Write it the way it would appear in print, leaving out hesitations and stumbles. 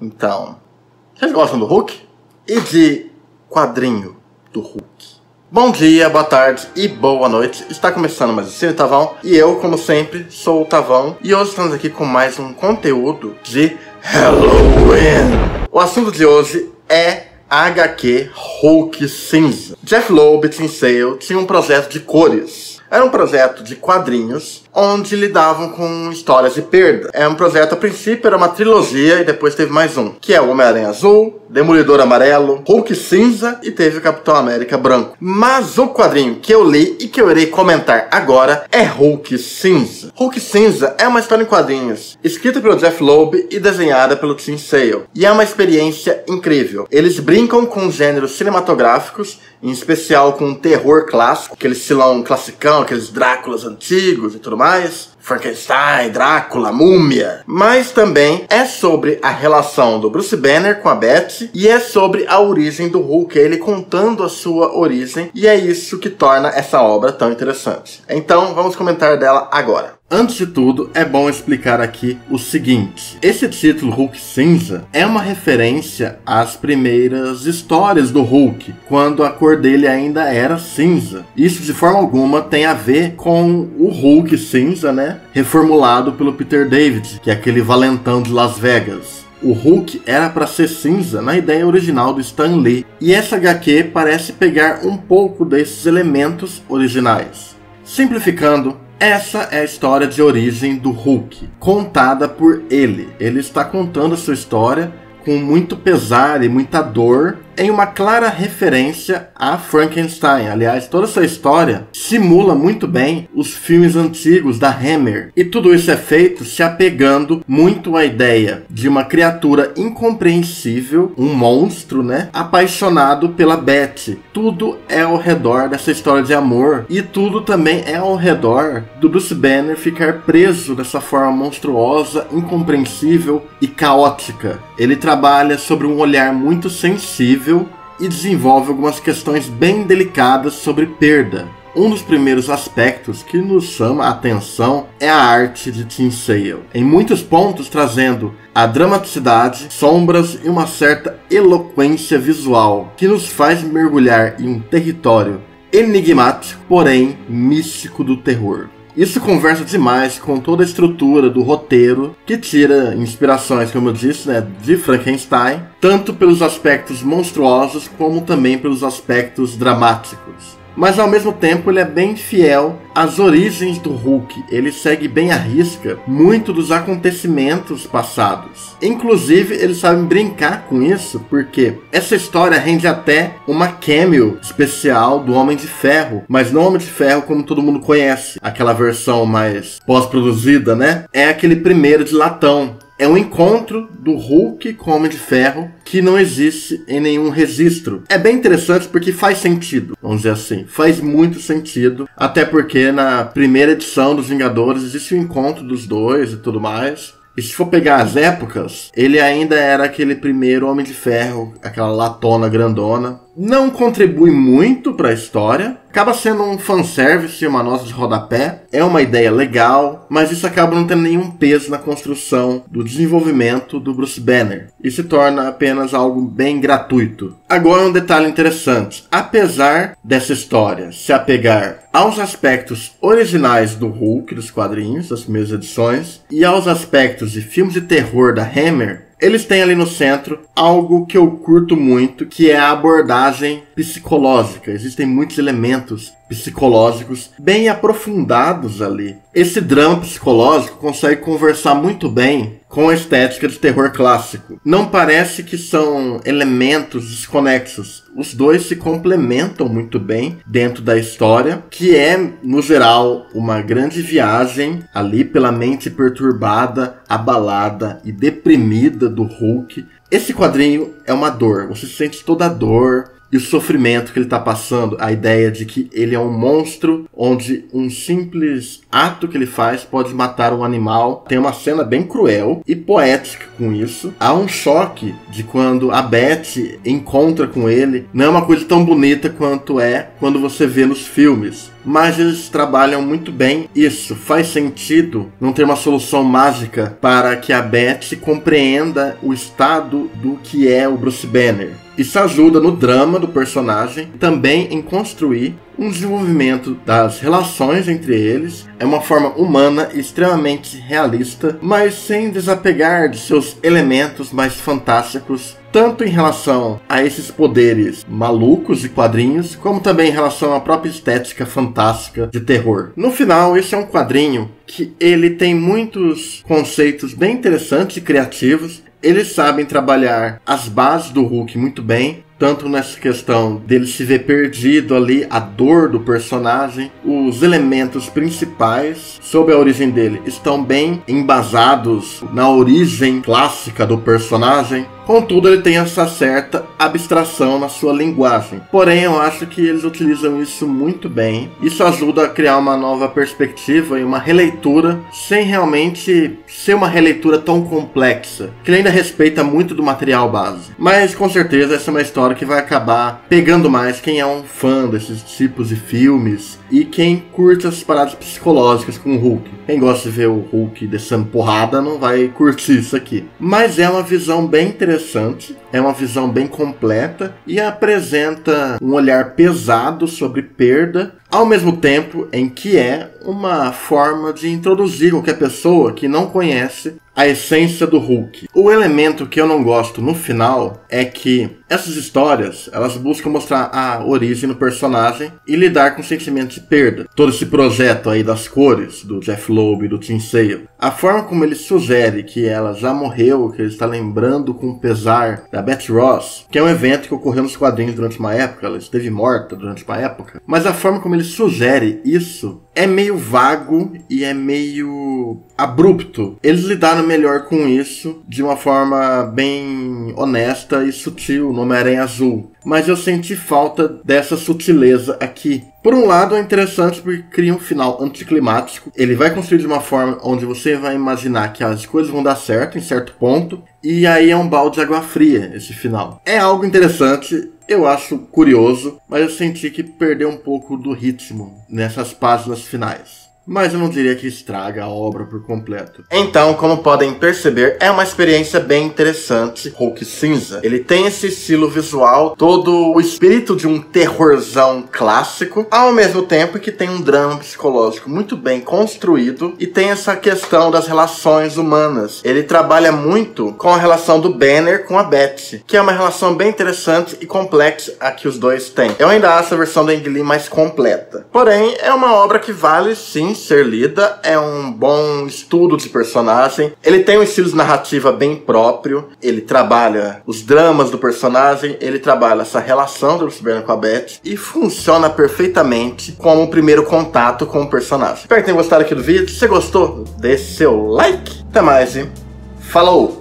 Então, vocês gostam do Hulk? E de quadrinho do Hulk? Bom dia, boa tarde e boa noite. Está começando mais o Cine Tavão. E eu, como sempre, sou o Tavão. E hoje estamos aqui com mais um conteúdo de Halloween. O assunto de hoje é a HQ Hulk Cinza. Jeff Loeb e Tim Sale tinham um projeto de cores. Era um projeto de quadrinhos, onde lidavam com histórias de perda. É um projeto, a princípio, era uma trilogia, e depois teve mais um, que é o Homem-Aranha Azul, Demolidor Amarelo, Hulk Cinza, e teve o Capitão América Branco. Mas o quadrinho que eu li, e que eu irei comentar agora, é Hulk Cinza. Hulk Cinza é uma história em quadrinhos, escrita pelo Jeff Loeb e desenhada pelo Tim Sale. E é uma experiência incrível. Eles brincam com gêneros cinematográficos, em especial com terror clássico, aquele estilão classicão, aqueles Dráculas antigos e tudo mais. Frankenstein, Drácula, Múmia. Mas também é sobre a relação do Bruce Banner com a Betty. E é sobre a origem do Hulk, ele contando a sua origem. E é isso que torna essa obra tão interessante. Então vamos comentar dela agora. Antes de tudo, é bom explicar aqui o seguinte. Esse título, Hulk Cinza, é uma referência às primeiras histórias do Hulk, quando a cor dele ainda era cinza. Isso, de forma alguma, tem a ver com o Hulk cinza, né? Reformulado pelo Peter David, que é aquele valentão de Las Vegas. O Hulk era para ser cinza na ideia original do Stan Lee. E essa HQ parece pegar um pouco desses elementos originais. Simplificando, essa é a história de origem do Hulk, contada por ele. Ele está contando a sua história com muito pesar e muita dor, em uma clara referência a Frankenstein. Aliás, toda essa história simula muito bem os filmes antigos da Hammer. E tudo isso é feito se apegando muito à ideia de uma criatura incompreensível, um monstro, né? Apaixonado pela Betty. Tudo é ao redor dessa história de amor. E tudo também é ao redor do Bruce Banner ficar preso dessa forma monstruosa, incompreensível e caótica. Ele trabalha sobre um olhar muito sensível e desenvolve algumas questões bem delicadas sobre perda. Um dos primeiros aspectos que nos chama a atenção é a arte de Tim Sale, em muitos pontos trazendo a dramaticidade, sombras e uma certa eloquência visual, que nos faz mergulhar em um território enigmático, porém místico do terror. Isso conversa demais com toda a estrutura do roteiro, que tira inspirações, como eu disse, né, de Frankenstein, tanto pelos aspectos monstruosos como também pelos aspectos dramáticos. Mas ao mesmo tempo ele é bem fiel às origens do Hulk. Ele segue bem à risca muito dos acontecimentos passados. Inclusive eles sabem brincar com isso, porque essa história rende até uma cameo especial do Homem de Ferro. Mas não Homem de Ferro como todo mundo conhece, aquela versão mais pós-produzida, né? É aquele primeiro de latão. É um encontro do Hulk com o Homem de Ferro que não existe em nenhum registro. É bem interessante porque faz sentido, vamos dizer assim. Faz muito sentido, até porque na primeira edição dos Vingadores existe o encontro dos dois e tudo mais. E se for pegar as épocas, ele ainda era aquele primeiro Homem de Ferro, aquela latona grandona. Não contribui muito para a história, acaba sendo um fanservice, uma nota de rodapé. É uma ideia legal, mas isso acaba não tendo nenhum peso na construção do desenvolvimento do Bruce Banner. E se torna apenas algo bem gratuito. Agora um detalhe interessante. Apesar dessa história se apegar aos aspectos originais do Hulk, dos quadrinhos, das primeiras edições, e aos aspectos de filmes de terror da Hammer, eles têm ali no centro algo que eu curto muito, que é a abordagem psicológica. Existem muitos elementos psicológicos bem aprofundados ali. Esse drama psicológico consegue conversar muito bem com a estética de terror clássico. Não parece que são elementos desconexos. Os dois se complementam muito bem dentro da história, que é, no geral, uma grande viagem ali pela mente perturbada, abalada e deprimida do Hulk. Esse quadrinho é uma dor. Você sente toda a dor, e o sofrimento que ele está passando, a ideia de que ele é um monstro, onde um simples ato que ele faz pode matar um animal. Tem uma cena bem cruel e poética com isso. Há um choque de quando a Beth encontra com ele. Não é uma coisa tão bonita quanto é quando você vê nos filmes. Mas eles trabalham muito bem isso. Faz sentido não ter uma solução mágica para que a Beth compreenda o estado do que é o Bruce Banner. Isso ajuda no drama do personagem, também em construir um desenvolvimento das relações entre eles. É uma forma humana e extremamente realista, mas sem desapegar de seus elementos mais fantásticos, tanto em relação a esses poderes malucos de quadrinhos, como também em relação à própria estética fantástica de terror. No final, esse é um quadrinho que ele tem muitos conceitos bem interessantes e criativos. Eles sabem trabalhar as bases do Hulk muito bem, tanto nessa questão dele se ver perdido ali, a dor do personagem. Os elementos principais sobre a origem dele estão bem embasados na origem clássica do personagem. Contudo, ele tem essa certa abstração na sua linguagem. Porém, eu acho que eles utilizam isso muito bem. Isso ajuda a criar uma nova perspectiva e uma releitura, sem realmente ser uma releitura tão complexa, que ele ainda respeita muito do material base. Mas, com certeza, essa é uma história que vai acabar pegando mais quem é um fã desses tipos de filmes e quem curte as paradas psicológicas com o Hulk. Quem gosta de ver o Hulk descendo porrada não vai curtir isso aqui. Mas é uma visão bem interessante, é uma visão bem completa e apresenta um olhar pesado sobre perda, ao mesmo tempo em que é uma forma de introduzir qualquer pessoa que não conhece a essência do Hulk. O elemento que eu não gosto no final é que essas histórias, elas buscam mostrar a origem do personagem e lidar com o sentimento de perda. Todo esse projeto aí das cores, do Jeff Loeb e do Tim Sale, a forma como ele sugere que ela já morreu, que ele está lembrando com pesar da Beth Ross, que é um evento que ocorreu nos quadrinhos durante uma época, ela esteve morta durante uma época, mas a forma como ele sugere isso é meio vago e é meio abrupto. Eles lidaram melhor com isso de uma forma bem honesta e sutil no Homem-Aranha Azul. Mas eu senti falta dessa sutileza aqui. Por um lado é interessante porque cria um final anticlimático. Ele vai construir de uma forma onde você vai imaginar que as coisas vão dar certo em certo ponto. E aí é um balde de água fria esse final. É algo interessante. Eu acho curioso, mas eu senti que perdeu um pouco do ritmo nessas páginas finais. Mas eu não diria que estraga a obra por completo. Então, como podem perceber, é uma experiência bem interessante. Hulk Cinza, ele tem esse estilo visual, todo o espírito de um terrorzão clássico, ao mesmo tempo que tem um drama psicológico muito bem construído e tem essa questão das relações humanas. Ele trabalha muito com a relação do Banner com a Beth, que é uma relação bem interessante e complexa a que os dois têm. Eu ainda acho a versão do Ang Lee mais completa. Porém, é uma obra que vale sim ser lida, é um bom estudo de personagem, ele tem um estilo de narrativa bem próprio, ele trabalha os dramas do personagem, ele trabalha essa relação do Bruce Banner com a Beth e funciona perfeitamente como o primeiro contato com o personagem. Espero que tenham gostado aqui do vídeo. Se você gostou, deixe seu like. Até mais e falou!